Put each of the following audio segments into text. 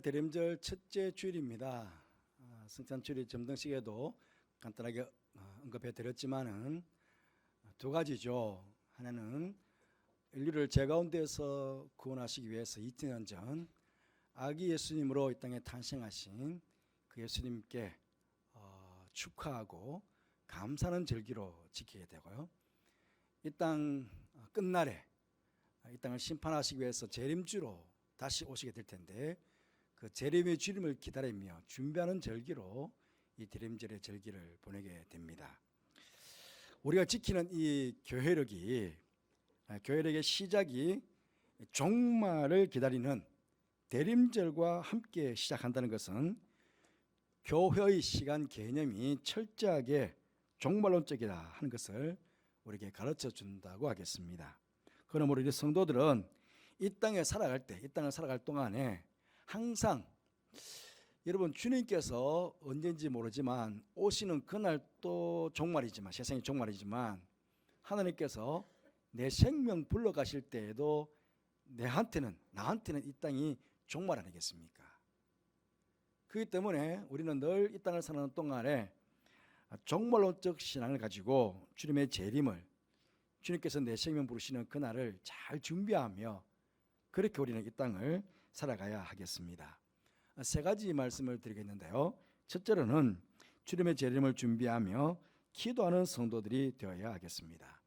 대림절 첫째 주일입니다. 성찬주일 점등식에도 간단하게 언급해 드렸지만은 두 가지죠. 하나는 인류를 죄 가운데서 구원하시기 위해서 2000년 전 아기 예수님으로 이 땅에 탄생하신 그 예수님께 축하하고 감사하는 절기로 지키게 되고요. 이 땅 끝날에 이 땅을 심판하시기 위해서 재림주로 다시 오시게 될 텐데 그 재림의 주님을 기다리며 준비하는 절기로 이 대림절의 절기를 보내게 됩니다. 우리가 지키는 이 교회력의 시작이 종말을 기다리는 대림절과 함께 시작한다는 것은 교회의 시간 개념이 철저하게 종말론적이다 하는 것을 우리에게 가르쳐 준다고 하겠습니다. 그러므로 우리 성도들은 이 땅을 살아갈 동안에 항상 여러분 주님께서 언제인지 모르지만 오시는 그날 또 종말이지만 세상이 종말이지만 하나님께서 내 생명 불러가실 때에도 나한테는 이 땅이 종말 아니겠습니까? 그렇기 때문에 우리는 늘 이 땅을 사는 동안에 종말론적 신앙을 가지고 주님의 재림을 주님께서 내 생명 부르시는 그날을 잘 준비하며 그렇게 우리는 이 땅을 살아가야 하겠습니다. 세 가지 말씀을 드리겠는데요. 첫째로는 주님의 재림을 준비하며 기도하는 성도들이 되어야 하겠습니다.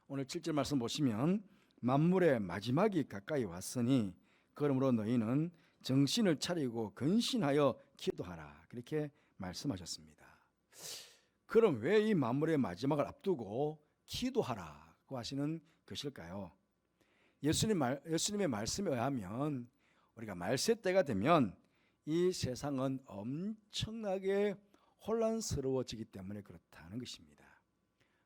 오늘 7절 말씀 보시면 만물의 마지막이 가까이 왔으니 그러므로 너희는 정신을 차리고 근신하여 기도하라 그렇게 말씀하셨습니다. 그럼 왜 이 만물의 마지막을 앞두고 기도하라고 하시는 것일까요? 예수님의 말씀에 의하면 우리가 말세 때가 되면 이 세상은 엄청나게 혼란스러워지기 때문에 그렇다는 것입니다.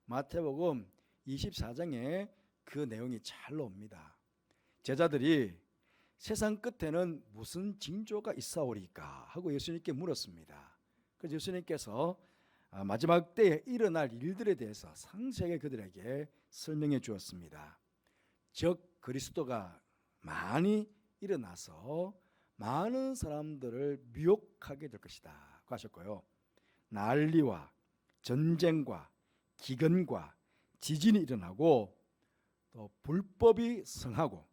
마태복음 24장에 그 내용이 잘 나옵니다. 제자들이 세상 끝에는 무슨 징조가 있사오리까 하고 예수님께 물었습니다. 그래서 예수님께서 마지막 때에 일어날 일들에 대해서 상세하게 그들에게 설명해 주었습니다. 즉 그리스도가 많이 일어나서 많은 사람들을 미혹하게 될 것이다 하셨고요. 난리와 전쟁과 기근과 지진이 일어나고 또 불법이 성하고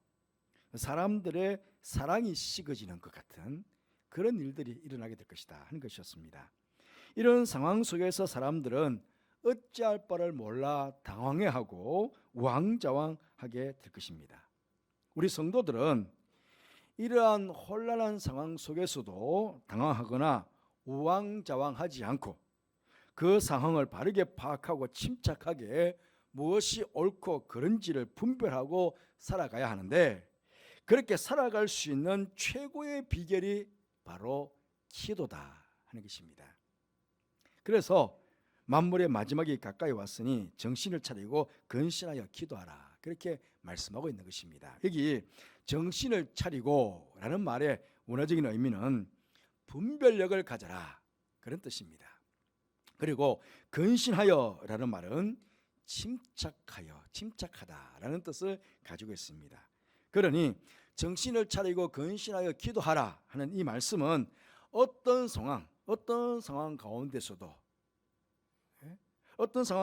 사람들의 사랑이 식어지는 것 같은 그런 일들이 일어나게 될 것이다 하는 것이었습니다. 이런 상황 속에서 사람들은 어찌할 바를 몰라 당황해하고 우왕좌왕하게 될 것입니다. 우리 성도들은 이러한 혼란한 상황 속에서도 당황하거나 우왕좌왕하지 않고 그 상황을 바르게 파악하고 침착하게 무엇이 옳고 그른지를 분별하고 살아가야 하는데 그렇게 살아갈 수 있는 최고의 비결이 바로 기도다 하는 것입니다. 그래서 만물의 마지막이 가까이 왔으니 정신을 차리고 근신하여 기도하라 그렇게 말씀하고 있는 것입니다. 여기 정신을 차리고 라는 말의 원어적인 의미는 분별력을 가져라 그런 뜻입니다. 그리고 근신하여 라는 말은 침착하다라는 뜻을 가지고 있습니다. 그러니 정신을 차리고 근신하여 기도하라 하는 이 말씀은 어떤 상황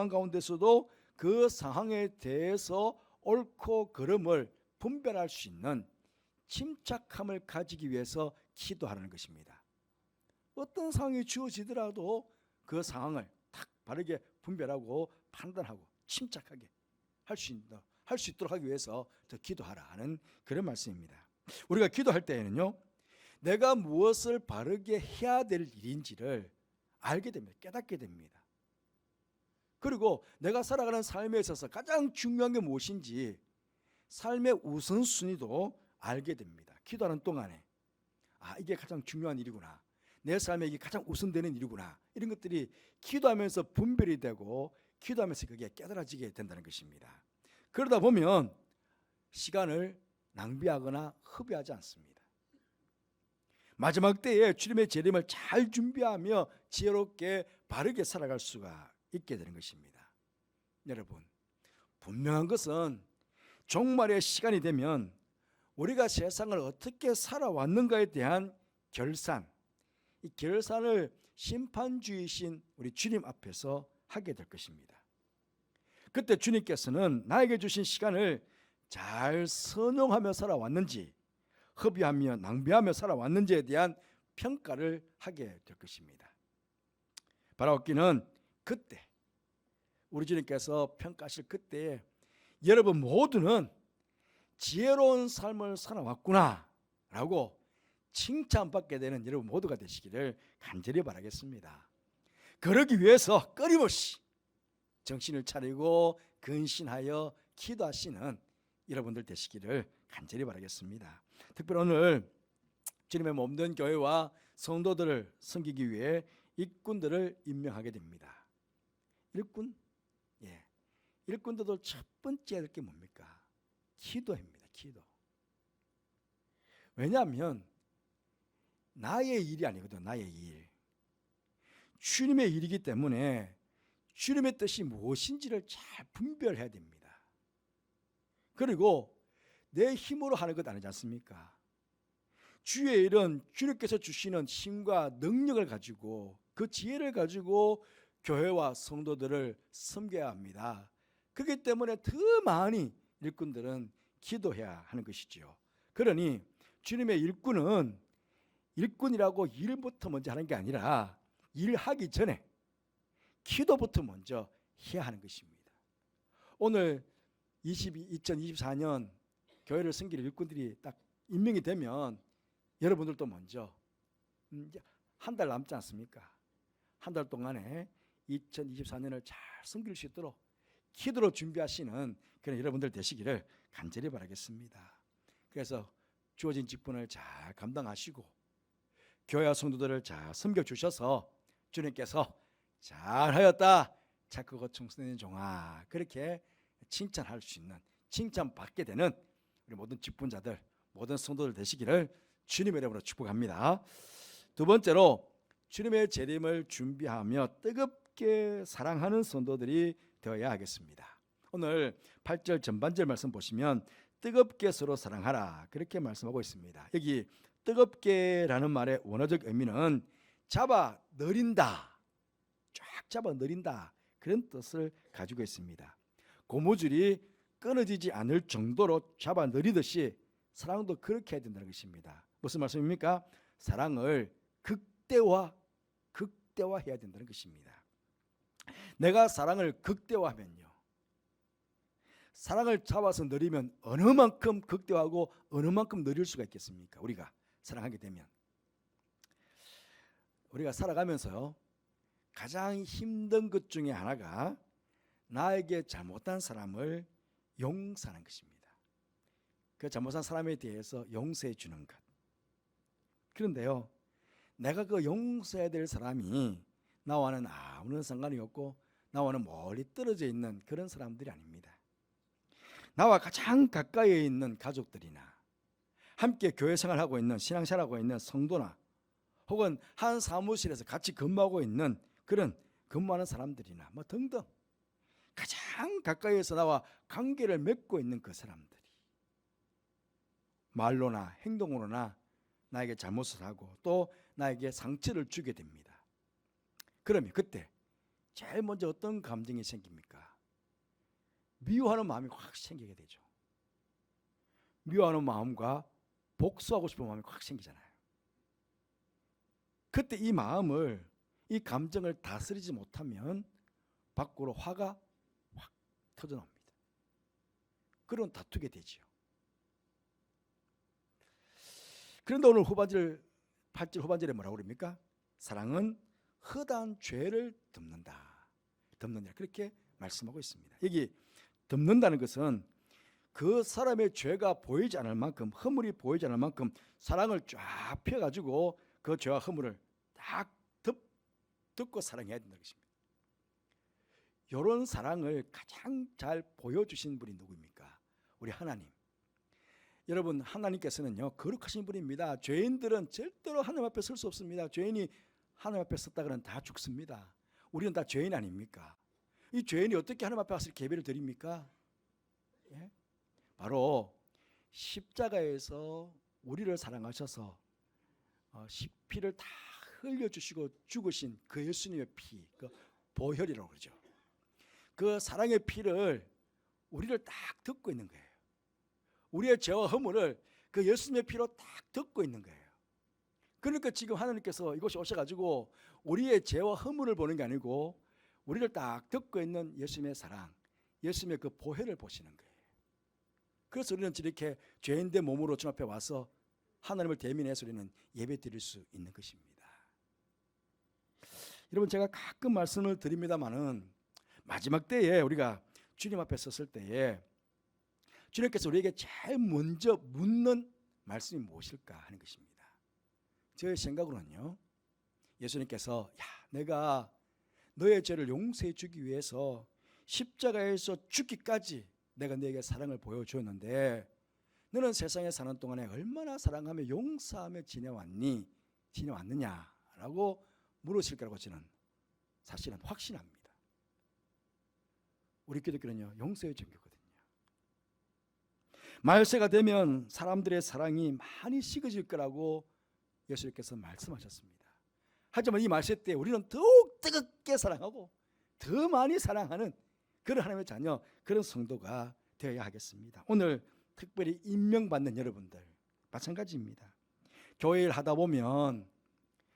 가운데서도 그 상황에 대해서 옳고 그름을 분별할 수 있는 침착함을 가지기 위해서 기도하라는 것입니다. 어떤 상황이 주어지더라도 그 상황을 딱 바르게 분별하고 판단하고 침착하게 할 수 있도록 하기 위해서 더 기도하라 하는 그런 말씀입니다. 우리가 기도할 때에는요, 내가 무엇을 바르게 해야 될 일인지를 알게 됩니다. 깨닫게 됩니다. 그리고 내가 살아가는 삶에 있어서 가장 중요한 게 무엇인지 삶의 우선순위도 알게 됩니다. 기도하는 동안에 이게 가장 중요한 일이구나. 내 삶에 이게 가장 우선되는 일이구나. 이런 것들이 기도하면서 분별이 되고 기도하면서 그게 깨달아지게 된다는 것입니다. 그러다 보면 시간을 낭비하거나 허비하지 않습니다. 마지막 때에 주님의 재림을 잘 준비하며 지혜롭게 바르게 살아갈 수가 있게 되는 것입니다. 여러분, 분명한 것은 종말의 시간이 되면 우리가 세상을 어떻게 살아왔는가에 대한 결산, 이 결산을 심판주이신 우리 주님 앞에서 하게 될 것입니다. 그때 주님께서는 나에게 주신 시간을 잘 선용하며 살아왔는지, 허비하며 낭비하며 살아왔는지에 대한 평가를 하게 될 것입니다. 바라옵기는 그때 우리 주님께서 평가하실 그때에 여러분 모두는 지혜로운 삶을 살아왔구나 라고 칭찬받게 되는 여러분 모두가 되시기를 간절히 바라겠습니다. 그러기 위해서 끊임없이 정신을 차리고 근신하여 기도하시는 여러분들 되시기를 간절히 바라겠습니다. 특별히 오늘 주님의 몸된 교회와 성도들을 섬기기 위해 일꾼들을 임명하게 됩니다. 일꾼? 예. 일꾼들도 첫 번째 해야 될 게 뭡니까? 기도입니다. 기도. 왜냐하면 나의 일이 아니거든. 나의 일. 주님의 일이기 때문에 주님의 뜻이 무엇인지를 잘 분별해야 됩니다. 그리고 내 힘으로 하는 것 아니지 않습니까? 주의 일은 주님께서 주시는 힘과 능력을 가지고 그 지혜를 가지고 교회와 성도들을 섬겨야 합니다. 그렇기 때문에 더 많이 일꾼들은 기도해야 하는 것이지요. 그러니 주님의 일꾼은 일꾼이라고 일부터 먼저 하는 게 아니라 일하기 전에 기도부터 먼저 해야 하는 것입니다. 오늘 2024년 교회를 섬길 일꾼들이 딱 임명이 되면 여러분들도 먼저 한 달 남지 않습니까? 한 달 동안에 2024년을 잘 섬길 수 있도록 기도로 준비하시는 그런 여러분들 되시기를 간절히 바라겠습니다. 그래서 주어진 직분을 잘 감당하시고 교회와 성도들을 잘 섬겨주셔서 주님께서 잘하였다 착하고 청순한 종아 그렇게 칭찬할 수 있는 칭찬받게 되는 우리 모든 직분자들 모든 성도들 되시기를 주님의 이름으로 축복합니다. 두 번째로 주님의 재림을 준비하며 뜨겁게 사랑하는 성도들이 되어야 하겠습니다. 오늘 8절 전반절 말씀 보시면 뜨겁게 서로 사랑하라 그렇게 말씀하고 있습니다. 여기 뜨겁게라는 말의 원어적 의미는 잡아 늘린다, 쫙 잡아 늘린다 그런 뜻을 가지고 있습니다. 고무줄이 끊어지지 않을 정도로 잡아 늘리듯이 사랑도 그렇게 해야 된다는 것입니다. 무슨 말씀입니까? 사랑을 극대화해야 된다는 것입니다. 내가 사랑을 극대화하면요, 사랑을 잡아서 늘리면 어느 만큼 극대화하고 어느 만큼 늘릴 수가 있겠습니까? 우리가 사랑하게 되면 우리가 살아가면서요 가장 힘든 것 중에 하나가 나에게 잘못한 사람을 용서하는 것입니다. 그 잘못한 사람에 대해서 용서해 주는 것. 그런데요 내가 그 용서해야 될 사람이 나와는 아무런 상관이 없고 나와는 멀리 떨어져 있는 그런 사람들이 아닙니다. 나와 가장 가까이에 있는 가족들이나 함께 교회 생활하고 있는 신앙생활하고 있는 성도나 혹은 한 사무실에서 같이 근무하고 있는 그런 근무하는 사람들이나 뭐 등등 가장 가까이에서 나와 관계를 맺고 있는 그 사람들이 말로나 행동으로나 나에게 잘못을 하고 또 나에게 상처를 주게 됩니다. 그러면 그때 제일 먼저 어떤 감정이 생깁니까? 미워하는 마음이 확 생기게 되죠. 미워하는 마음과 복수하고 싶은 마음이 확 생기잖아요. 그때 이 마음을 이 감정을 다스리지 못하면 밖으로 화가 확 터져나옵니다. 그런 다투게 되지요. 그런데 오늘 8절 후반절에 뭐라고 그럽니까? 사랑은 허다한 죄를 덮는다. 덮는다. 그렇게 말씀하고 있습니다. 여기 덮는다는 것은 그 사람의 죄가 보이지 않을 만큼 허물이 보이지 않을 만큼 사랑을 쫙 펴가지고 그 죄와 허물을 딱 덮고 사랑해야 된다는 것입니다. 이런 사랑을 가장 잘 보여주신 분이 누구입니까? 우리 하나님. 여러분 하나님께서는요 거룩하신 분입니다. 죄인들은 절대로 하나님 앞에 설 수 없습니다. 죄인이 하나님 앞에 섰다 그러면 다 죽습니다. 우리는 다 죄인 아닙니까? 이 죄인이 어떻게 하나님 앞에 와서 예배를 드립니까? 예? 바로 십자가에서 우리를 사랑하셔서 피를 다 흘려주시고 죽으신 그 예수님의 피, 그 보혈이라고 그러죠. 그 사랑의 피를 우리를 딱 덮고 있는 거예요. 우리의 죄와 허물을 그 예수님의 피로 딱 덮고 있는 거예요. 그러니까 지금 하나님께서 이곳에 오셔가지고 우리의 죄와 허물을 보는 게 아니고 우리를 딱 덮고 있는 예수님의 사랑, 예수님의 그 보혈을 보시는 거예요. 그래서 우리는 이렇게 죄인된 몸으로 주 앞에 와서 하나님을 대면해서 우리는 예배 드릴 수 있는 것입니다. 여러분, 제가 가끔 말씀을 드립니다마는 마지막 때에 우리가 주님 앞에 섰을 때에 주님께서 우리에게 제일 먼저 묻는 말씀이 무엇일까 하는 것입니다. 제 생각으로는요, 예수님께서 내가 너의 죄를 용서해 주기 위해서 십자가에서 죽기까지 내가 너에게 사랑을 보여주었는데 너는 세상에 사는 동안에 얼마나 사랑하며 용서하며 지내왔느냐라고 물으실 거라고 저는 사실은 확신합니다. 우리 기독교는요, 용서의 종교거든요. 말세가 되면 사람들의 사랑이 많이 식어질 거라고 예수님께서 말씀하셨습니다. 하지만 이 말세 때 우리는 더욱 뜨겁게 사랑하고 더 많이 사랑하는 그런 하나님의 자녀, 그런 성도가 되어야 하겠습니다. 오늘 특별히 임명받는 여러분들 마찬가지입니다. 교회 일 하다 보면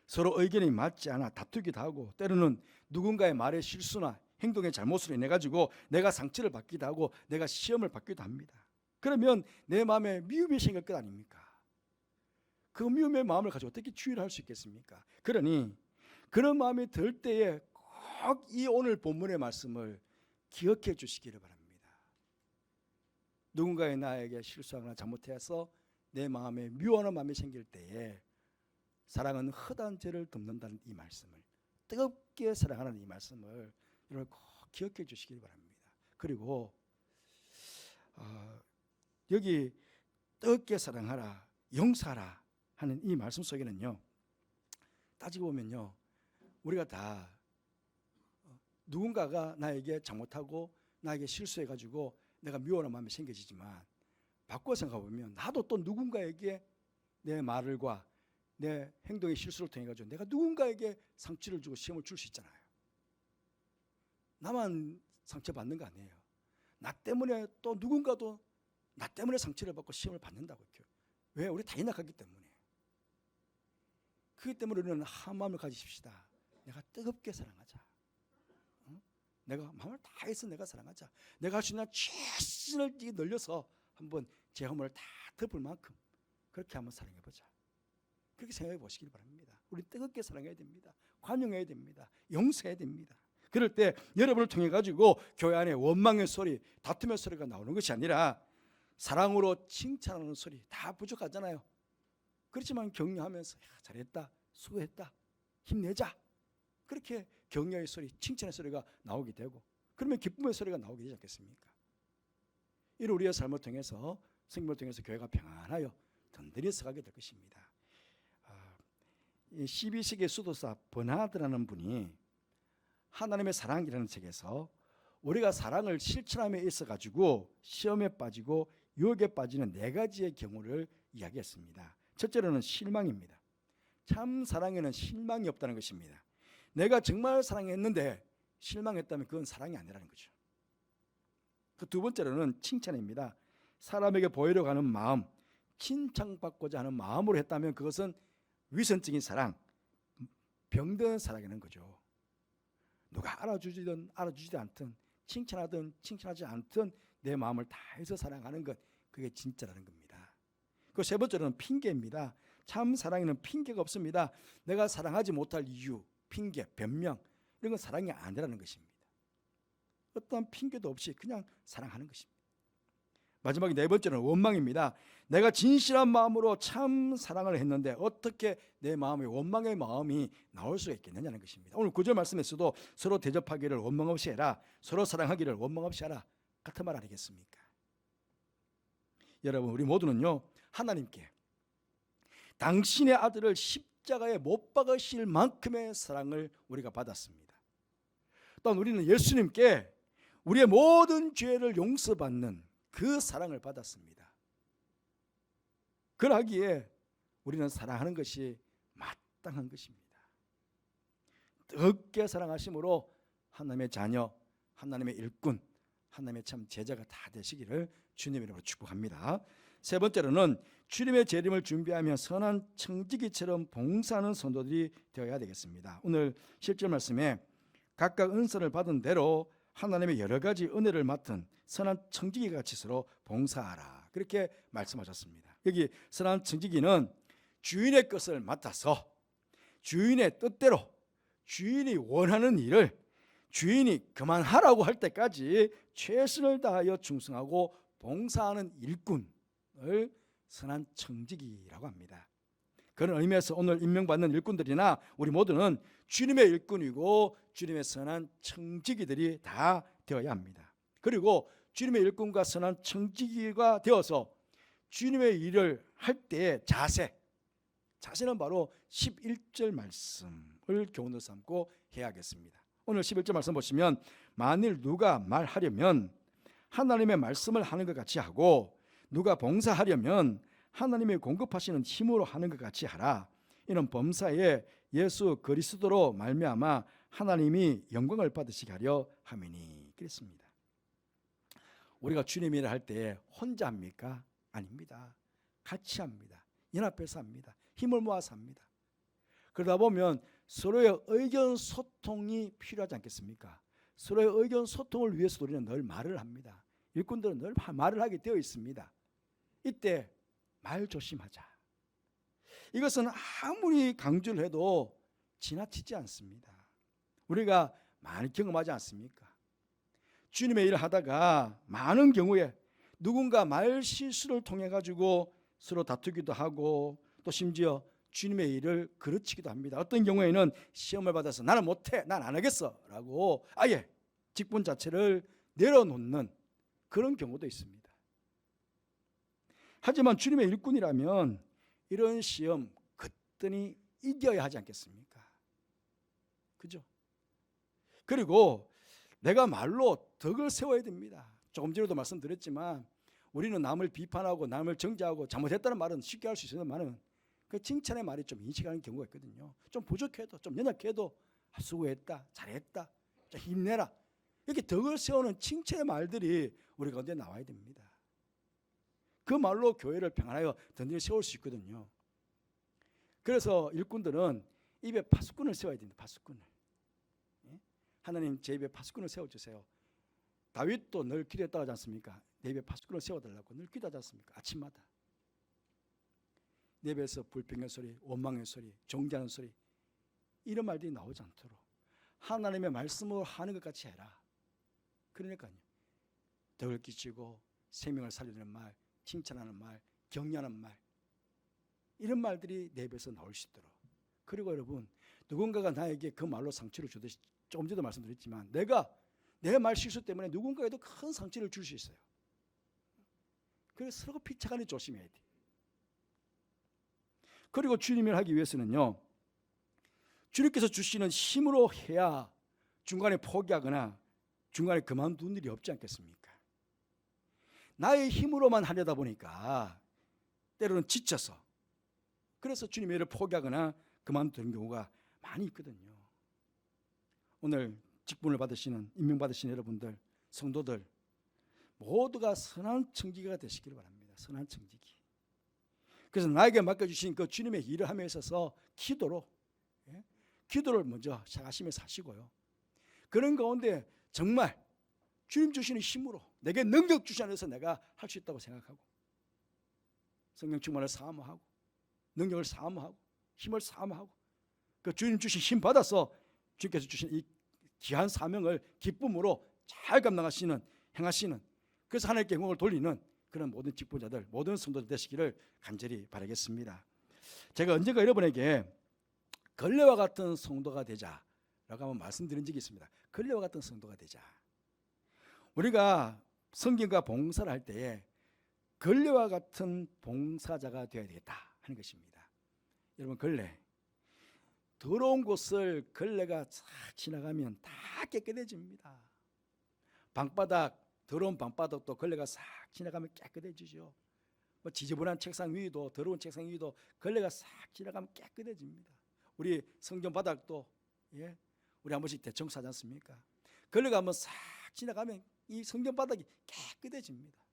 서로 의견이 맞지 않아 다투기도 하고 때로는 누군가의 말의 실수나 행동의 잘못으로 인해 가지고 내가 상처를 받기도 하고 내가 시험을 받기도 합니다. 그러면 내 마음에 미움이 생길 것 아닙니까? 그 미움의 마음을 가지고 어떻게 치유를 할 수 있겠습니까? 그러니 그런 마음이 들 때에 꼭 이 오늘 본문의 말씀을 기억해 주시기를 바랍니다. 누군가의 나에게 실수하거나 잘못해서 내 마음에 미워하는 마음이 생길 때에 사랑은 허다한 죄를 덮는다는 이 말씀을, 뜨겁게 사랑하는 이 말씀을 여러분 꼭 기억해 주시기 바랍니다. 그리고 여기 뜨겁게 사랑하라, 용서하라 하는 이 말씀 속에는요, 따지고 보면요, 우리가 다 누군가가 나에게 잘못하고 나에게 실수해가지고 내가 미워하는 마음이 생겨지지만 바꿔 생각해보면 나도 또 누군가에게 내 말과 내 행동의 실수를 통해 가지고 내가 누군가에게 상처를 주고 시험을 줄 수 있잖아요. 나만 상처받는 거 아니에요. 나 때문에 또 누군가도 나 때문에 상처를 받고 시험을 받는다고. 왜? 우리 다 인악하기 때문에. 그렇기 때문에 우리는 한 마음을 가지십시다. 내가 뜨겁게 사랑하자. 내가 마음을 다해서 내가 사랑하자. 내가 할 수 있는 최선을 늘려서 한번 제 허물을 다 덮을 만큼 그렇게 한번 사랑해보자. 그렇게 생각해 보시길 바랍니다. 우리 뜨겁게 사랑해야 됩니다. 관용해야 됩니다. 용서해야 됩니다. 그럴 때 여러분을 통해 가지고 교회 안에 원망의 소리, 다툼의 소리가 나오는 것이 아니라 사랑으로 칭찬하는 소리, 다 부족하잖아요. 그렇지만 격려하면서 잘했다, 수고했다, 힘내자, 그렇게 격려의 소리, 칭찬의 소리가 나오게 되고, 그러면 기쁨의 소리가 나오게 되지 않겠습니까? 이런 우리의 삶을 통해서, 생명을 통해서 교회가 평안하여 든든히 서가게 될 것입니다. 12세기 수도사 버나드라는 분이 하나님의 사랑이라는 책에서 우리가 사랑을 실천함에 있어 가지고 시험에 빠지고 유혹에 빠지는 4가지의 경우를 이야기했습니다. 첫째로는 실망입니다. 참 사랑에는 실망이 없다는 것입니다. 내가 정말 사랑했는데 실망했다면 그건 사랑이 아니라는 거죠. 그 두 번째로는 칭찬입니다. 사람에게 보이려고 하는 마음, 칭찬받고자 하는 마음으로 했다면 그것은 위선적인 사랑, 병든 사랑이라는 거죠. 누가 알아주지든 알아주지도 않든 칭찬하든 칭찬하지 않든 내 마음을 다해서 사랑하는 것, 그게 진짜라는 겁니다. 그 세 번째로는 핑계입니다. 참 사랑에는 핑계가 없습니다. 내가 사랑하지 못할 이유, 핑계, 변명, 이런 건 사랑이 아니라는 것입니다. 어떠한 핑계도 없이 그냥 사랑하는 것입니다. 마지막에 4번째는 원망입니다. 내가 진실한 마음으로 참 사랑을 했는데 어떻게 내 마음에 원망의 마음이 나올 수가 있겠느냐는 것입니다. 오늘 9절 말씀에서도 서로 대접하기를 원망 없이 해라, 서로 사랑하기를 원망 없이 하라, 같은 말 아니겠습니까? 여러분, 우리 모두는요, 하나님께 당신의 아들을 십자가에 못 박으실 만큼의 사랑을 우리가 받았습니다. 또한 우리는 예수님께 우리의 모든 죄를 용서받는 그 사랑을 받았습니다. 그러하기에 우리는 사랑하는 것이 마땅한 것입니다. 뜨겁게 사랑하심으로 하나님의 자녀, 하나님의 일꾼, 하나님의 참 제자가 다 되시기를 주님의 이름으로 축복합니다. 세 번째로는 주님의 재림을 준비하며 선한 청지기처럼 봉사하는 성도들이 되어야 되겠습니다. 오늘 실제 말씀에 각각 은사를 받은 대로 하나님의 여러 가지 은혜를 맡은 선한 청지기 같이 서로 봉사하라, 그렇게 말씀하셨습니다. 여기 선한 청지기는 주인의 것을 맡아서 주인의 뜻대로 주인이 원하는 일을 주인이 그만하라고 할 때까지 최선을 다하여 충성하고 봉사하는 일꾼을 선한 청지기라고 합니다. 그런 의미에서 오늘 임명받는 일꾼들이나 우리 모두는 주님의 일꾼이고 주님의 선한 청지기들이 다 되어야 합니다. 그리고 주님의 일꾼과 선한 청지기가 되어서 주님의 일을 할 때의 자세는 바로 11절 말씀을 교훈으로 삼고 해야겠습니다. 오늘 11절 말씀 보시면 만일 누가 말하려면 하나님의 말씀을 하는 것 같이 하고 누가 봉사하려면 하나님의 공급하시는 힘으로 하는 것 같이 하라. 이는 범사에 예수 그리스도로 말미암아 하나님이 영광을 받으시게 하려 함이니. 그랬습니다. 우리가 주님 일을 할 때 혼자 합니까? 아닙니다. 같이 합니다. 연합해서 합니다. 힘을 모아서 합니다. 그러다 보면 서로의 의견 소통이 필요하지 않겠습니까? 서로의 의견 소통을 위해서 우리는 늘 말을 합니다. 일꾼들은 늘 말을 하게 되어 있습니다. 이때 말 조심하자. 이것은 아무리 강조를 해도 지나치지 않습니다. 우리가 많이 경험하지 않습니까? 주님의 일을 하다가 많은 경우에 누군가 말 실수를 통해 가지고 서로 다투기도 하고 또 심지어 주님의 일을 그르치기도 합니다. 어떤 경우에는 시험을 받아서 나는 못해, 난 안 하겠어 라고 아예 직분 자체를 내려놓는 그런 경우도 있습니다. 하지만 주님의 일꾼이라면 이런 시험 거뜬히 이겨야 하지 않겠습니까? 그죠? 그리고 내가 말로 덕을 세워야 됩니다. 조금 전에도 말씀드렸지만 우리는 남을 비판하고 남을 정죄하고 잘못했다는 말은 쉽게 할 수 있지만은 그 칭찬의 말이 좀 인식하는 경우가 있거든요. 좀 부족해도 좀 연약해도 수고했다, 잘했다, 힘내라, 이렇게 덕을 세우는 칭찬의 말들이 우리 가운데 나와야 됩니다. 그 말로 교회를 평안하여 든든히 세울 수 있거든요. 그래서 일꾼들은 입에 파수꾼을 세워야 됩니다. 파수꾼을. 하나님 제 입에 파수꾼을 세워주세요. 다윗도 늘 기도했다고 하지 않습니까? 내 입에 파수꾼을 세워달라고 늘 기도하지 않습니까? 아침마다. 내 입에서 불평의 소리, 원망의 소리, 정죄하는 소리, 이런 말들이 나오지 않도록 하나님의 말씀을 하는 것 같이 해라. 그러니까요, 덕을 끼치고 생명을 살리는 말, 칭찬하는 말, 격려하는 말, 이런 말들이 내 입에서 나올 수 있도록. 그리고 여러분, 누군가가 나에게 그 말로 상처를 주듯이 조금 전에도 말씀드렸지만 내가 내 말 실수 때문에 누군가에도 큰 상처를 줄 수 있어요. 그래서 서로 피차간에 조심해야 돼. 그리고 주님을 하기 위해서는요, 주님께서 주시는 힘으로 해야 중간에 포기하거나 중간에 그만둔 일이 없지 않겠습니까? 나의 힘으로만 하려다 보니까 때로는 지쳐서 그래서 주님의 일을 포기하거나 그만두는 경우가 많이 있거든요. 오늘 직분을 받으시는, 임명받으신 여러분들, 성도들 모두가 선한 청지기가 되시기를 바랍니다. 선한 청지기. 그래서 나에게 맡겨주신 그 주님의 일을 함에 있어서 기도를 먼저 시작하시면서 하시고요. 그런 가운데 정말 주님 주시는 힘으로 내게 능력 주시면서 내가 할 수 있다고 생각하고 성령 충만을 사모하고 능력을 사모하고 힘을 사모하고 그 주님 주신 힘 받아서 주님께서 주신 이 귀한 사명을 기쁨으로 잘 감당하시는, 행하시는, 그래서 하나님께 영광을 돌리는 그런 모든 직분자들, 모든 성도들 되시기를 간절히 바라겠습니다. 제가 언젠가 여러분에게 걸레와 같은 성도가 되자라고 한번 말씀드린 적이 있습니다. 걸레와 같은 성도가 되자. 우리가 성경과 봉사를 할 때에 걸레와 같은 봉사자가 되어야 되겠다 하는 것입니다. 여러분, 걸레, 더러운 곳을 걸레가 싹 지나가면 다 깨끗해집니다. 방바닥, 더러운 방바닥도 걸레가 싹 지나가면 깨끗해지죠. 지저분한 책상 위도, 더러운 책상 위도 걸레가 싹 지나가면 깨끗해집니다. 우리 성전 바닥도 우리 한 번씩 대청소하지 않습니까? 걸레가 한번 싹 지나가면 이 성전 바닥이 깨끗해집니다.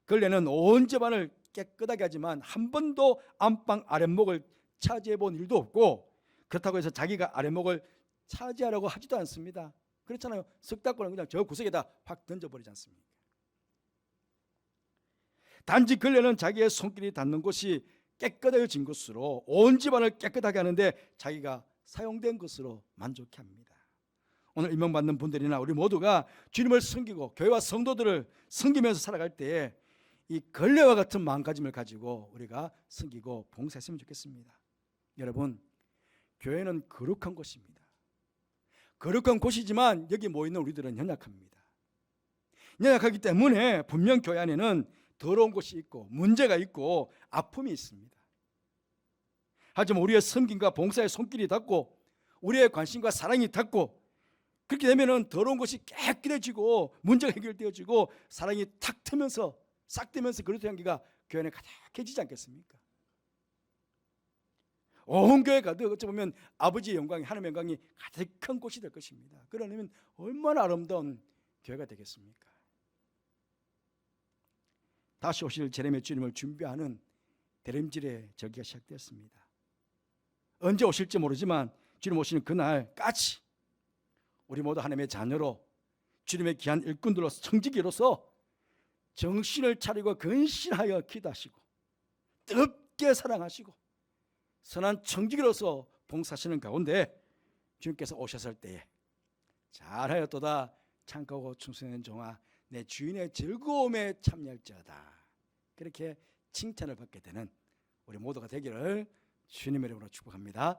걸레는 온 집안을 깨끗하게 하지만 한 번도 안방 아랫목을 차지해 본 일도 없고, 그렇다고 해서 자기가 아랫목을 차지하려고 하지도 않습니다. 그렇잖아요. 석탑골은 그냥 저 구석에다 확 던져버리지 않습니까? 단지 걸레는 자기의 손길이 닿는 곳이 깨끗해진 것으로 온 집안을 깨끗하게 하는데 자기가 사용된 것으로 만족해합니다. 오늘 임명받는 분들이나 우리 모두가 주님을 섬기고 교회와 성도들을 섬기면서 살아갈 때에 이 걸레와 같은 마음가짐을 가지고 우리가 섬기고 봉사했으면 좋겠습니다. 여러분, 교회는 거룩한 곳입니다. 거룩한 곳이지만 여기 모이는 우리들은 연약합니다. 연약하기 때문에 분명 교회 안에는 더러운 곳이 있고 문제가 있고 아픔이 있습니다. 하지만 우리의 섬김과 봉사의 손길이 닿고 우리의 관심과 사랑이 닿고 그렇게 되면은 더러운 것이 깨끗해지고 문제가 해결되어지고 사랑이 탁 트면서 싹 트면서 그리스도 향기가 교회 안에 가득해지지 않겠습니까? 온 교회 가득 어찌 보면 아버지의 영광이, 하나님의 영광이 가득한 곳이 될 것입니다. 그러려면 얼마나 아름다운 교회가 되겠습니까? 다시 오실 제рем의 주님을 준비하는 대림질의 절기가 시작되었습니다. 언제 오실지 모르지만 주님 오시는 그날까지 우리 모두 하나님의 자녀로 주님의 귀한 일꾼들로서 청지기로서 정신을 차리고 근신하여 기도하시고 뜨겁게 사랑하시고 선한 청지기로서 봉사하시는 가운데 주님께서 오셨을 때에 잘하였도다 착하고 충성된 종아, 내 주인의 즐거움에 참여할지어다, 그렇게 칭찬을 받게 되는 우리 모두가 되기를 주님의 이름으로 축복합니다.